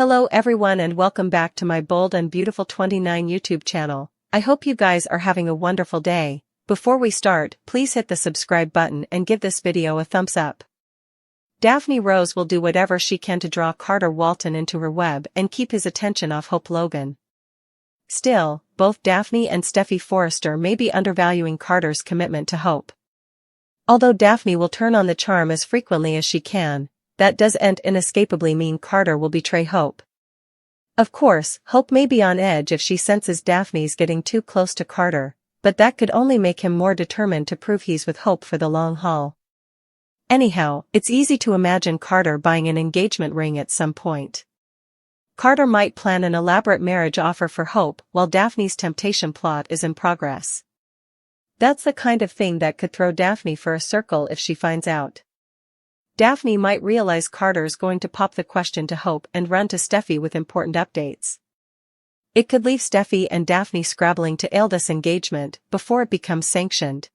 Hello everyone and welcome back to my Bold and Beautiful 29 YouTube channel. I hope you guys are having a wonderful day. Before we start, please hit the subscribe button and give this video a thumbs up. Daphne Rose will do whatever she can to draw Carter Walton into her web and keep his attention off Hope Logan. Still, both Daphne and Steffy Forrester may be undervaluing Carter's commitment to Hope. Although Daphne will turn on the charm as frequently as she can, that doesn't inescapably mean Carter will betray Hope. Of course, Hope may be on edge if she senses Daphne's getting too close to Carter, but that could only make him more determined to prove he's with Hope for the long haul. Anyhow, it's easy to imagine Carter buying an engagement ring at some point. Carter might plan an elaborate marriage offer for Hope while Daphne's temptation plot is in progress. That's the kind of thing that could throw Daphne for a circle if she finds out. Daphne might realize Carter's going to pop the question to Hope and run to Steffy with important updates. It could leave Steffy and Daphne scrabbling to ail this engagement before it becomes sanctioned.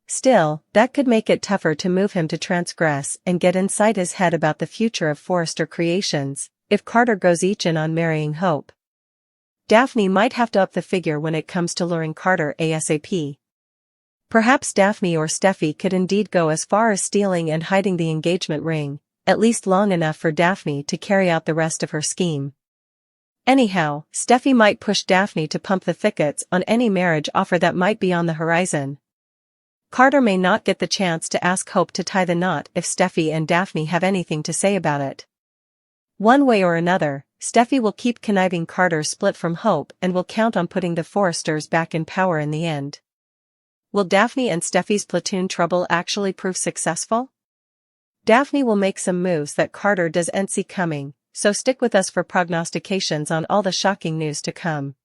Still, that could make it tougher to move him to transgress and get inside his head about the future of Forrester Creations, if Carter goes each in on marrying Hope. Daphne might have to up the figure when it comes to luring Carter ASAP. Perhaps Daphne or Steffy could indeed go as far as stealing and hiding the engagement ring, at least long enough for Daphne to carry out the rest of her scheme. Anyhow, Steffy might push Daphne to pump the thickets on any marriage offer that might be on the horizon. Carter may not get the chance to ask Hope to tie the knot if Steffy and Daphne have anything to say about it. One way or another, Steffy will keep conniving Carter's split from Hope and will count on putting the Forresters back in power in the end. Will Daphne and Steffy's platoon trouble actually prove successful? Daphne will make some moves that Carter doesn't see coming, so stick with us for prognostications on all the shocking news to come.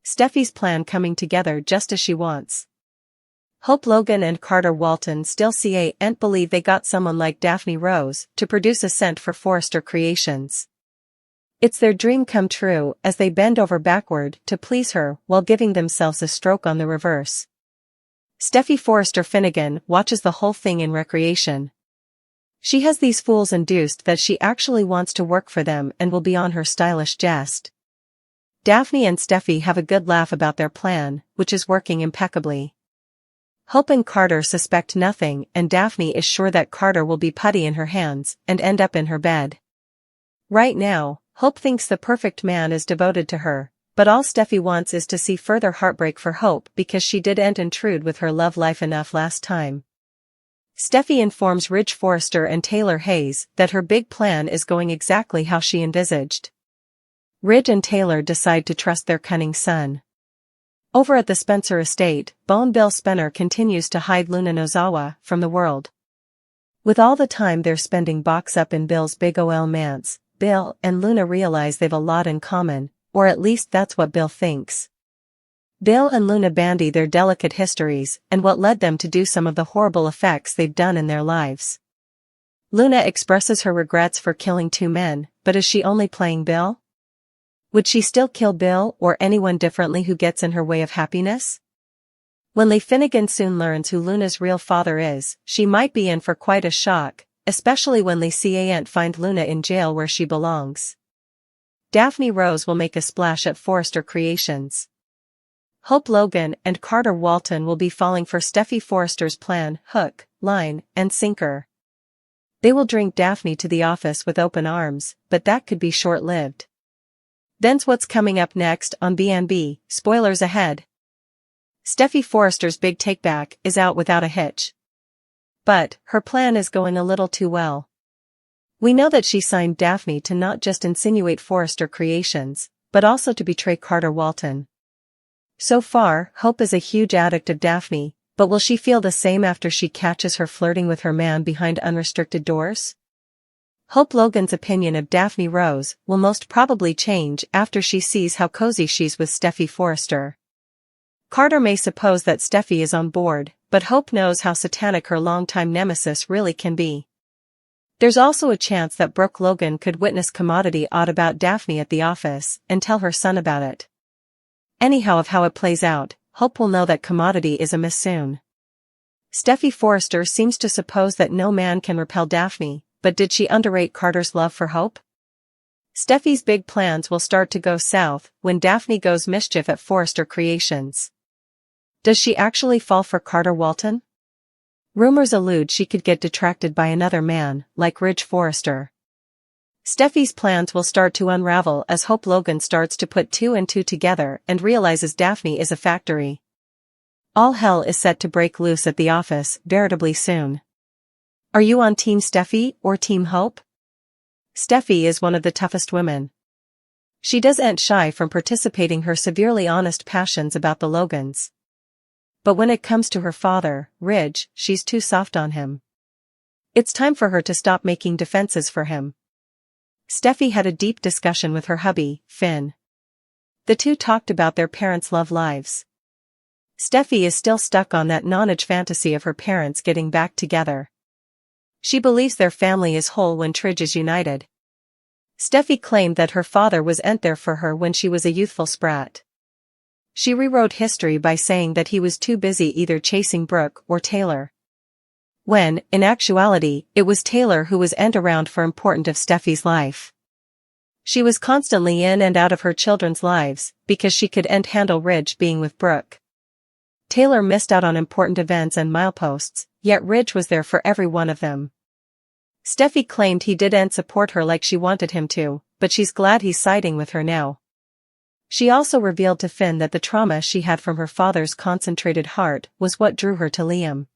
Steffy's plan coming together just as she wants. Hope Logan and Carter Walton still can't believe they got someone like Daphne Rose to produce a scent for Forrester Creations. It's their dream come true as they bend over backward to please her while giving themselves a stroke on the reverse. Steffy Forrester Finnegan watches the whole thing in recreation. She has these fools induced that she actually wants to work for them and will be on her stylish jest. Daphne and Steffy have a good laugh about their plan, which is working impeccably. Hope and Carter suspect nothing and Daphne is sure that Carter will be putty in her hands and end up in her bed. Right now, Hope thinks the perfect man is devoted to her. But all Steffy wants is to see further heartbreak for Hope because she didn't intrude with her love life enough last time. Steffy informs Ridge Forrester and Taylor Hayes that her big plan is going exactly how she envisaged. Ridge and Taylor decide to trust their cunning son. Over at the Spencer estate, Bone Bill Spencer continues to hide Luna Nozawa from the world. With all the time they're spending box up in Bill's big OL manse, Bill and Luna realize they've a lot in common. Or at least that's what Bill thinks. Bill and Luna bandy their delicate histories and what led them to do some of the horrible effects they've done in their lives. Luna expresses her regrets for killing two men, but is she only playing Bill? Would she still kill Bill or anyone differently who gets in her way of happiness? When Lee Finnegan soon learns who Luna's real father is, she might be in for quite a shock, especially when Lee can't find Luna in jail where she belongs. Daphne Rose will make a splash at Forrester Creations. Hope Logan and Carter Walton will be falling for Steffy Forrester's plan, hook, line, and sinker. They will drink Daphne to the office with open arms, but that could be short-lived. Then's what's coming up next on B&B, spoilers ahead. Steffy Forrester's big takeback is out without a hitch. But, her plan is going a little too well. We know that she signed Daphne to not just insinuate Forrester Creations, but also to betray Carter Walton. So far, Hope is a huge addict of Daphne, but will she feel the same after she catches her flirting with her man behind unrestricted doors? Hope Logan's opinion of Daphne Rose will most probably change after she sees how cozy she's with Steffy Forrester. Carter may suppose that Steffy is on board, but Hope knows how satanic her longtime nemesis really can be. There's also a chance that Brooke Logan could witness Commodity odd about Daphne at the office and tell her son about it. Anyhow, of how it plays out, Hope will know that Commodity is a miss soon. Steffy Forrester seems to suppose that no man can repel Daphne, but did she underrate Carter's love for Hope? Steffi's big plans will start to go south when Daphne goes mischief at Forrester Creations. Does she actually fall for Carter Walton? Rumors allude she could get detracted by another man, like Ridge Forrester. Steffi's plans will start to unravel as Hope Logan starts to put two and two together and realizes Daphne is a factory. All hell is set to break loose at the office veritably soon. Are you on Team Steffi or Team Hope? Steffi is one of the toughest women. She doesn't shy from participating her severely honest passions about the Logans. But when it comes to her father, Ridge, she's too soft on him. It's time for her to stop making defenses for him. Steffi had a deep discussion with her hubby, Finn. The two talked about their parents' love lives. Steffi is still stuck on that nonage fantasy of her parents getting back together. She believes their family is whole when Tridge is united. Steffi claimed that her father wasn't there for her when she was a youthful sprat. She rewrote history by saying that he was too busy either chasing Brooke or Taylor. When, in actuality, it was Taylor who was around for important of Steffi's life. She was constantly in and out of her children's lives, because she couldn't handle Ridge being with Brooke. Taylor missed out on important events and mileposts, yet Ridge was there for every one of them. Steffi claimed he didn't support her like she wanted him to, but she's glad he's siding with her now. She also revealed to Finn that the trauma she had from her father's concentrated heart was what drew her to Liam.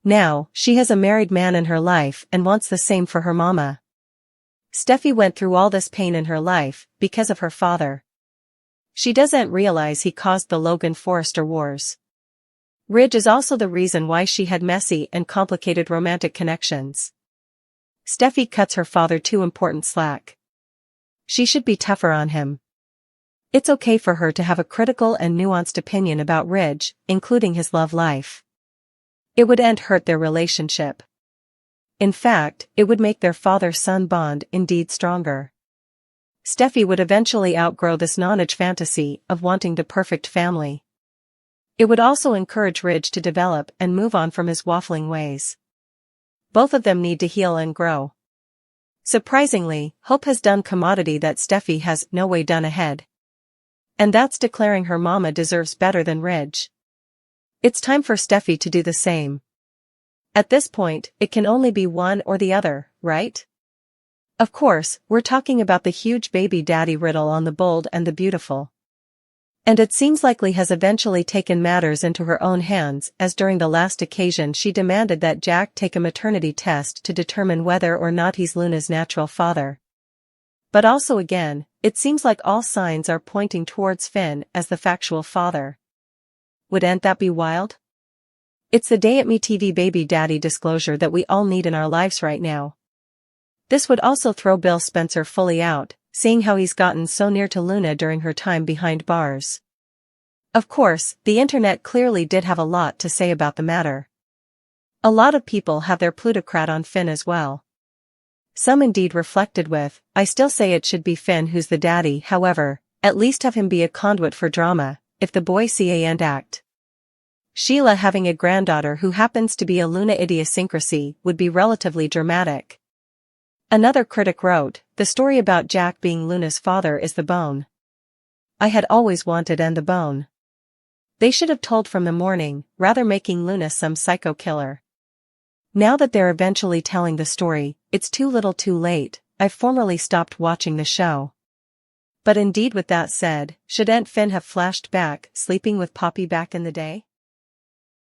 Now, she has a married man in her life and wants the same for her mama. Steffi went through all this pain in her life because of her father. She doesn't realize he caused the Logan Forrester wars. Ridge is also the reason why she had messy and complicated romantic connections. Steffi cuts her father too important slack. She should be tougher on him. It's okay for her to have a critical and nuanced opinion about Ridge, including his love life. It wouldn't hurt their relationship. In fact, it would make their father-son bond indeed stronger. Steffi would eventually outgrow this nonage fantasy of wanting the perfect family. It would also encourage Ridge to develop and move on from his waffling ways. Both of them need to heal and grow. Surprisingly, Hope has done commodity that Steffi has no way done ahead. And that's declaring her mama deserves better than Ridge. It's time for Steffi to do the same. At this point, it can only be one or the other, right? Of course, we're talking about the huge baby daddy riddle on the Bold and the Beautiful. And it seems likely has eventually taken matters into her own hands, as during the last occasion she demanded that Jack take a maternity test to determine whether or not he's Luna's natural father. But also again, it seems like all signs are pointing towards Finn as the factual father. Wouldn't that be wild? It's the Day at Me TV baby daddy disclosure that we all need in our lives right now. This would also throw Bill Spencer fully out, seeing how he's gotten so near to Luna during her time behind bars. Of course, the internet clearly did have a lot to say about the matter. A lot of people have their plutocrat on Finn as well. Some indeed reflected with, I still say it should be Finn who's the daddy, however, at least have him be a conduit for drama, if the boy can't act. Sheila having a granddaughter who happens to be a Luna idiosyncrasy would be relatively dramatic. Another critic wrote, the story about Jack being Luna's father is the bone I had always wanted and the bone they should have told from the morning, rather making Luna some psycho killer. Now that they're eventually telling the story, it's too little too late. I've formerly stopped watching the show. But indeed with that said, shouldn't Finn have flashed back, sleeping with Poppy back in the day?